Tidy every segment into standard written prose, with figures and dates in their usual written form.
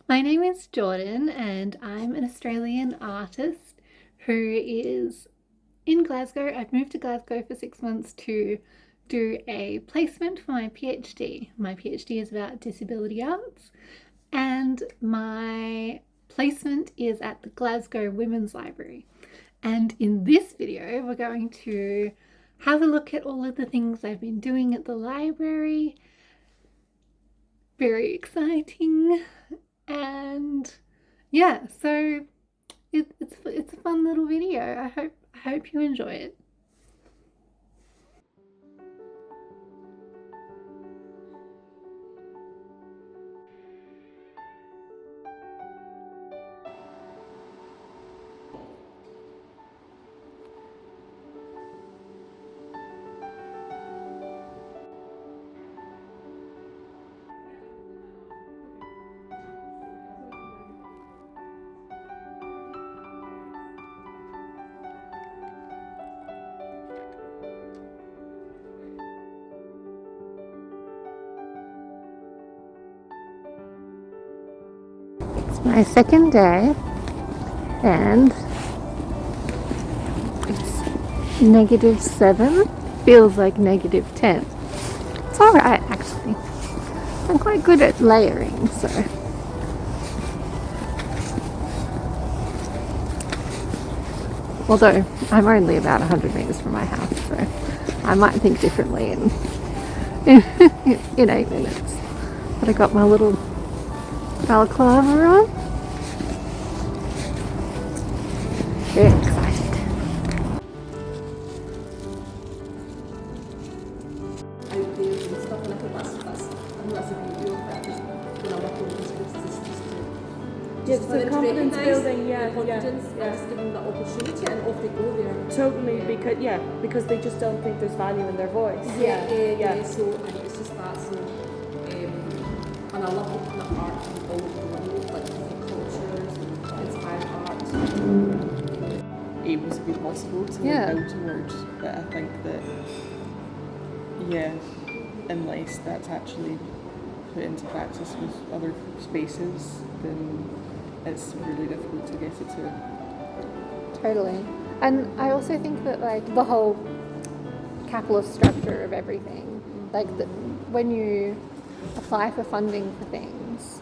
My name is Jordan and I'm an Australian artist who is in Glasgow. I've moved to Glasgow for 6 months to do a placement for my PhD. My PhD is about disability arts and my placement is at the Glasgow Womens Library. And in this video, we're going to have a look at all of the things I've been doing at the library. Very exciting. And yeah, so it's a fun little video. I hope you enjoy it. It's my second day and it's -7. Feels like -10. It's alright actually. I'm quite good at layering, so although I'm only about 100 meters from my house, so I might think differently in 8 minutes. But I got my little balaclava on. Very excited. Out there and stuff, and I think that's a beauty of it. Just when I work on these courses, it's just the confidence building, confidence, and just giving them that opportunity, and off they go there. Totally, because they just don't think there's value in their voice. Yeah. So and it's just that. So, and I love looking at art from all over the world, like different cultures and inspired art. Able to be possible to build towards, but I think that unless that's actually put into practice with other spaces, then it's really difficult to get it to. Totally. And I also think that like the whole capitalist structure of everything, like when you apply for funding for things,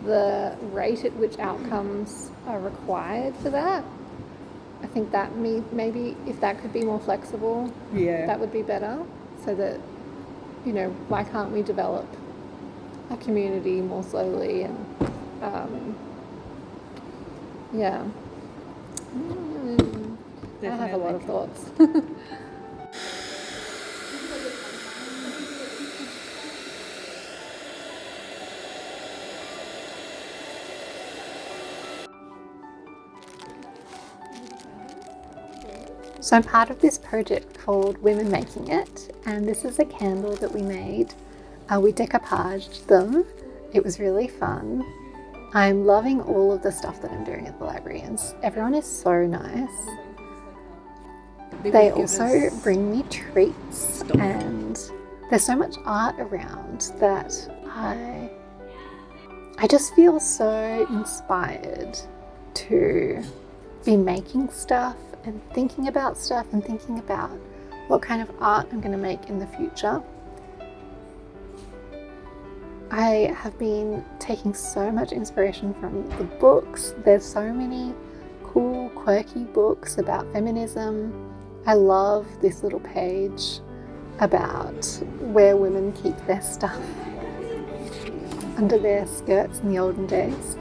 the rate at which outcomes are required for that, I think that maybe if that could be more flexible, that would be better, so that, you know, why can't we develop a community more slowly and I have a lot of thoughts. So I'm part of this project called Women Making It, and this is a candle that we made. We decoupaged them. It was really fun. I'm loving all of the stuff that I'm doing at the library, and everyone is so nice. They also bring me treats, and there's so much art around that I just feel so inspired to be making stuff and thinking about stuff and thinking about what kind of art I'm going to make in the future. I have been taking so much inspiration from the books. There's so many cool, quirky books about feminism. I love this little page about where women keep their stuff under their skirts in the olden days.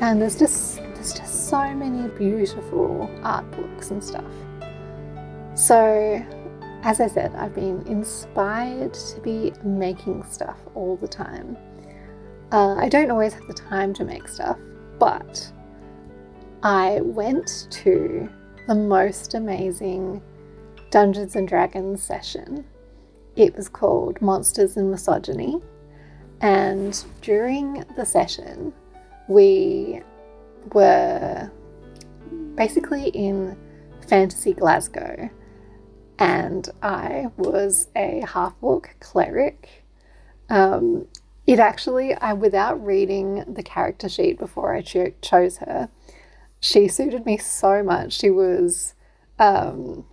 And there's just so many beautiful art books and stuff. So, as I said, I've been inspired to be making stuff all the time. I don't always have the time to make stuff, but I went to the most amazing Dungeons and Dragons session. It was called Monsters and Misogyny, and during the session we were basically in fantasy Glasgow, and I was a half-orc cleric It actually, without reading the character sheet before I chose her, she suited me so much. She was a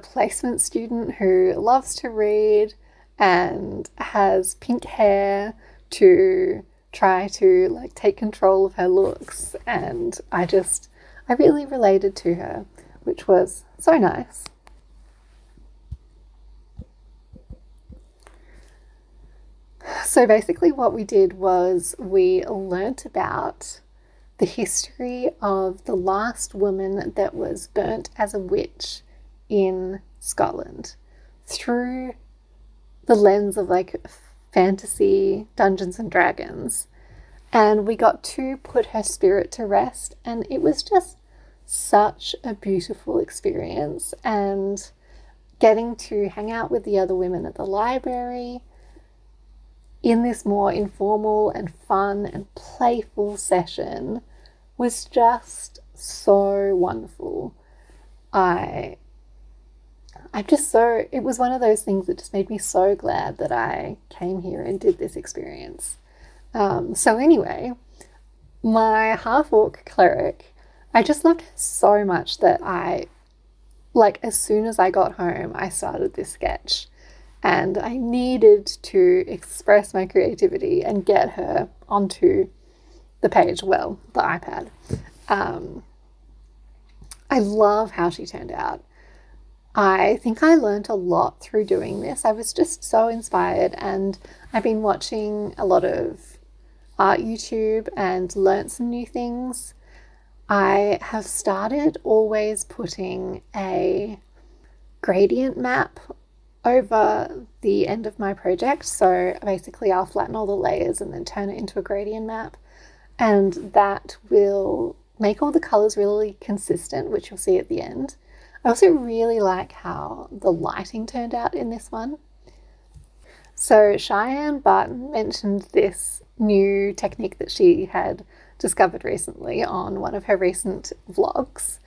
placement student who loves to read and has pink hair to try to like take control of her looks, and I really related to her, which was so nice. So basically what we did was we learnt about the history of the last woman that was burnt as a witch in Scotland through the lens of like fantasy, Dungeons and Dragons. And we got to put her spirit to rest, and it was just such a beautiful experience. And getting to hang out with the other women at the library in this more informal and fun and playful session was just so wonderful. It was one of those things that just made me so glad that I came here and did this experience. So anyway, my half-orc cleric, I just loved her so much that as soon as I got home, I started this sketch, and I needed to express my creativity and get her onto the page, the iPad. I love how she turned out. I think I learned a lot through doing this. I was just so inspired, and I've been watching a lot of art YouTube and learnt some new things. I have started always putting a gradient map over the end of my project. So basically I'll flatten all the layers and then turn it into a gradient map, and that will make all the colors really consistent, which you'll see at the end. I also really like how the lighting turned out in this one. So Cheyenne Barton mentioned this new technique that she had discovered recently on one of her recent vlogs,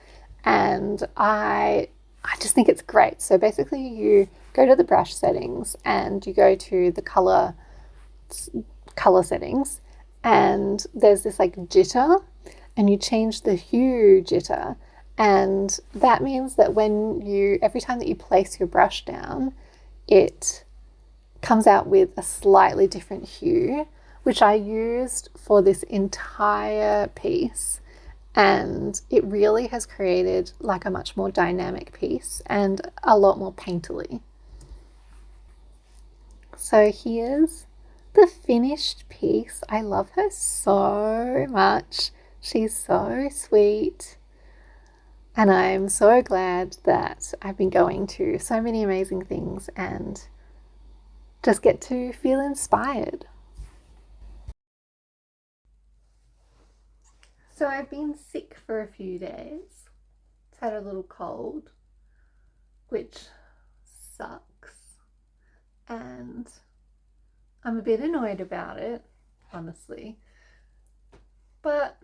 and I just think it's great. So basically you go to the brush settings and you go to the color settings, and there's this like jitter, and you change the hue jitter, and that means that every time that you place your brush down, it comes out with a slightly different hue, which I used for this entire piece, and it really has created like a much more dynamic piece and a lot more painterly. So here's the finished piece. I love her so much. She's so sweet. And I'm so glad that I've been going to so many amazing things and just get to feel inspired. So I've been sick for a few days. I've had a little cold, which sucks. And I'm a bit annoyed about it, honestly. But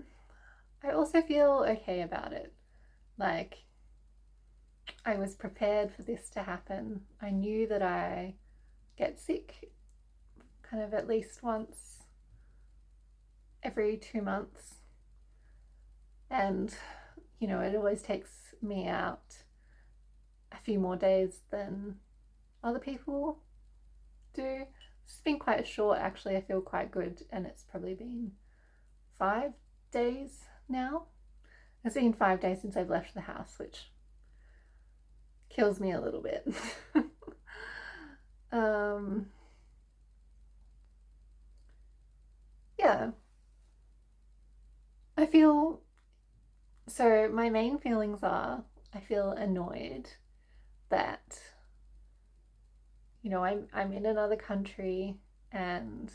I also feel okay about it. Like, I was prepared for this to happen. I knew that I get sick kind of at least once every 2 months. And, it always takes me out a few more days than other people do. It's been quite short, actually. I feel quite good, and it's probably been 5 days now. It's been 5 days since I've left the house, which kills me a little bit. Yeah. So my main feelings are, I feel annoyed that, I'm in another country and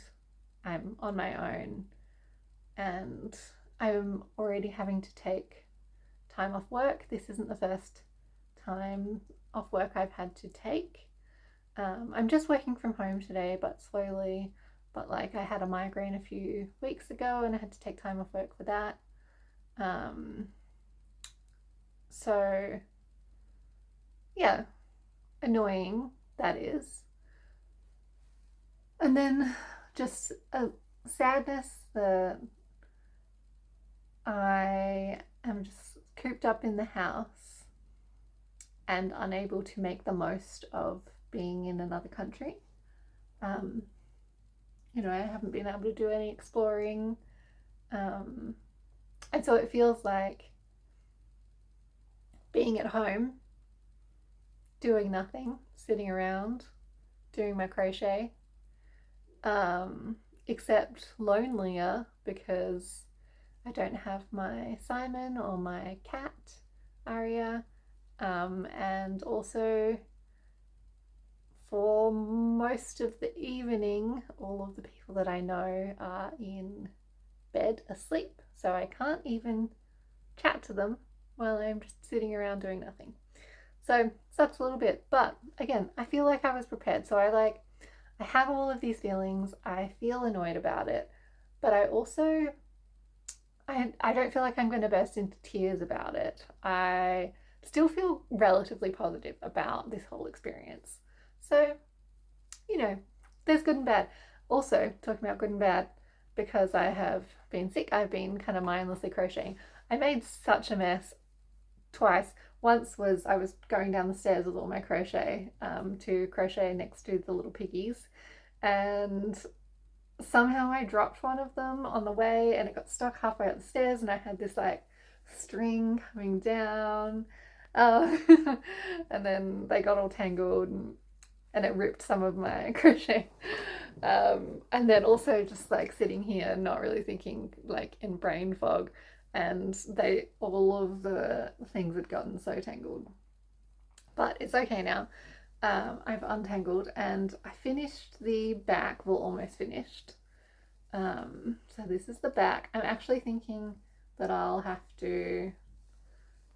I'm on my own, and I'm already having to take time off work. This isn't the first time off work I've had to take. I'm just working from home today, but slowly. But I had a migraine a few weeks ago and I had to take time off work for that. So yeah, annoying that is. And then just a sadness that I am just cooped up in the house and unable to make the most of being in another country. You know, I haven't been able to do any exploring, and so it feels like being at home, doing nothing, sitting around, doing my crochet, except lonelier because I don't have my Simon or my cat, Aria, and also for most of the evening, all of the people that I know are in bed asleep, so I can't even chat to them while I'm just sitting around doing nothing. So sucks a little bit, but again, I feel like I was prepared. So I have all of these feelings. I feel annoyed about it, but I also I don't feel like I'm going to burst into tears about it. I still feel relatively positive about this whole experience. So, you know, there's good and bad. Also, talking about good and bad, because I have been sick, I've been kind of mindlessly crocheting. I made such a mess twice. Once was I was going down the stairs with all my crochet to crochet next to the little piggies, and somehow I dropped one of them on the way and it got stuck halfway up the stairs, and I had this like string coming down, and then they got all tangled and it ripped some of my crochet, and then also just like sitting here not really thinking, like in brain fog, and all of the things had gotten so tangled, but it's okay now. I've untangled and I finished the back, well, almost finished. So this is the back. I'm actually thinking that I'll have to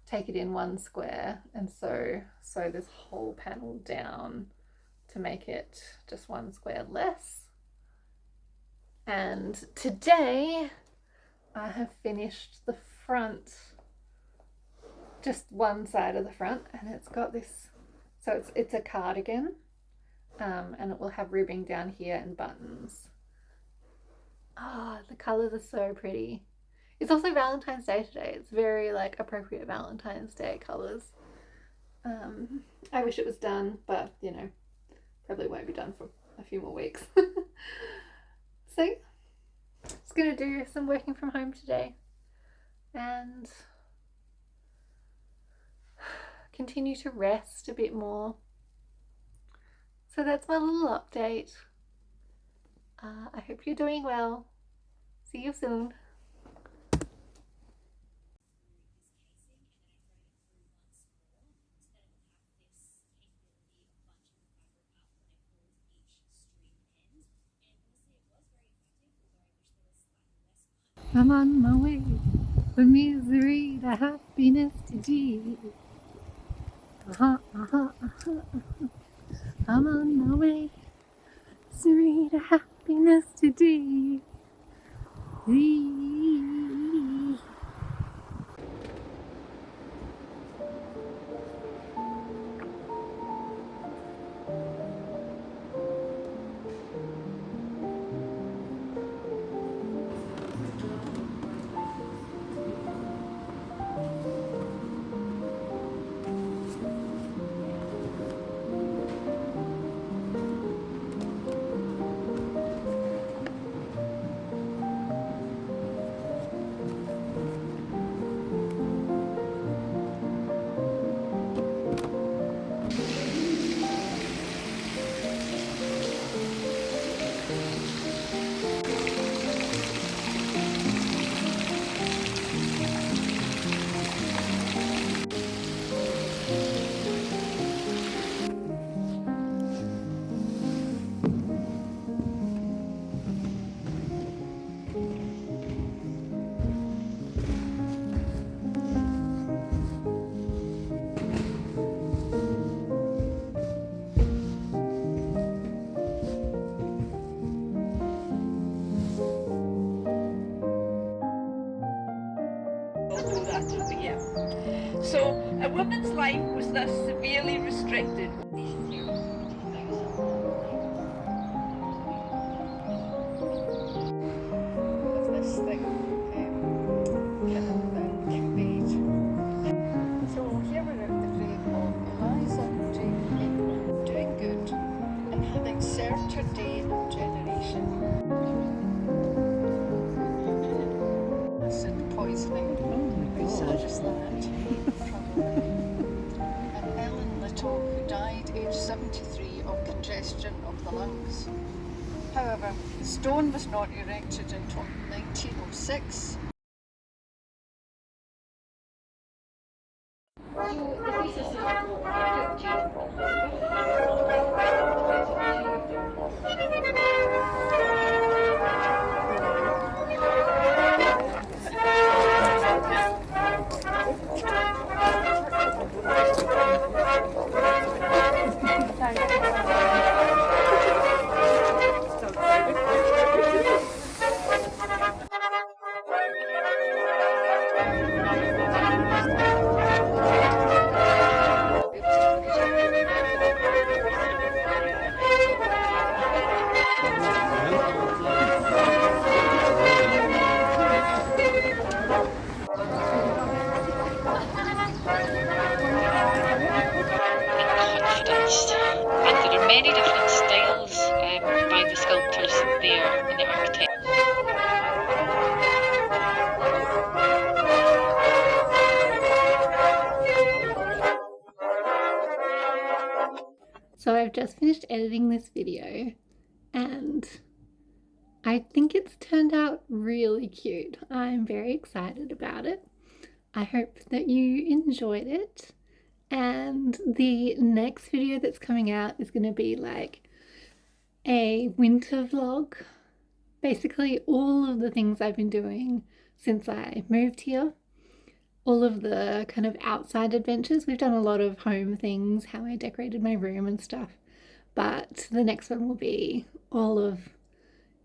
take it in one square and sew this whole panel down to make it just one square less. And today I have finished the front, just one side of the front, and it's got this, so it's a cardigan, and it will have ribbing down here and buttons. Ah, the colours are so pretty. It's also Valentine's Day today. It's very like appropriate Valentine's Day colours. I wish it was done, but you know, probably won't be done for a few more weeks. So, just gonna do some working from home today and continue to rest a bit more. So that's my little update. I hope you're doing well. See you soon. I'm on my way from misery to happiness today. I'm on my way, misery to happiness today. 𝓲𝓷𝓼𝓽𝓪. So a woman's life was thus severely restricted. 𝓲𝓷𝓼𝓽𝓪𝓰𝓻 acid poisoning. How sad is that? And Ellen Little, who died aged 73 of congestion of the lungs. However, the stone was not erected until 1906. 𝓐𝓫𝓸𝓼𝓽𝓪𝓰𝓻. And there are many different styles by the sculptors there and the architects. So I've just finished editing this video and I think it's turned out really cute. I'm very excited about it. I hope that you enjoyed it. And the next video that's coming out is going to be like a winter vlog. Basically all of the things I've been doing since I moved here. All of the kind of outside adventures. We've done a lot of home things, how I decorated my room and stuff. But the next one will be all of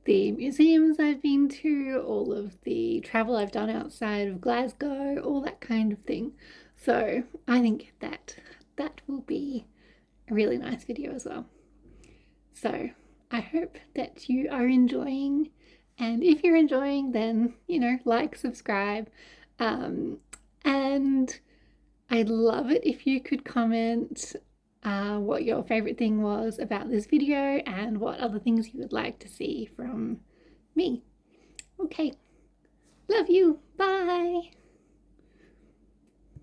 the museums I've been to, all of the travel I've done outside of Glasgow, all that kind of thing. So I think that will be a really nice video as well. So I hope that you are enjoying, and if you're enjoying, then, you know, like, subscribe, and I'd love it if you could comment what your favorite thing was about this video and what other things you would like to see from me. Okay, love you, bye.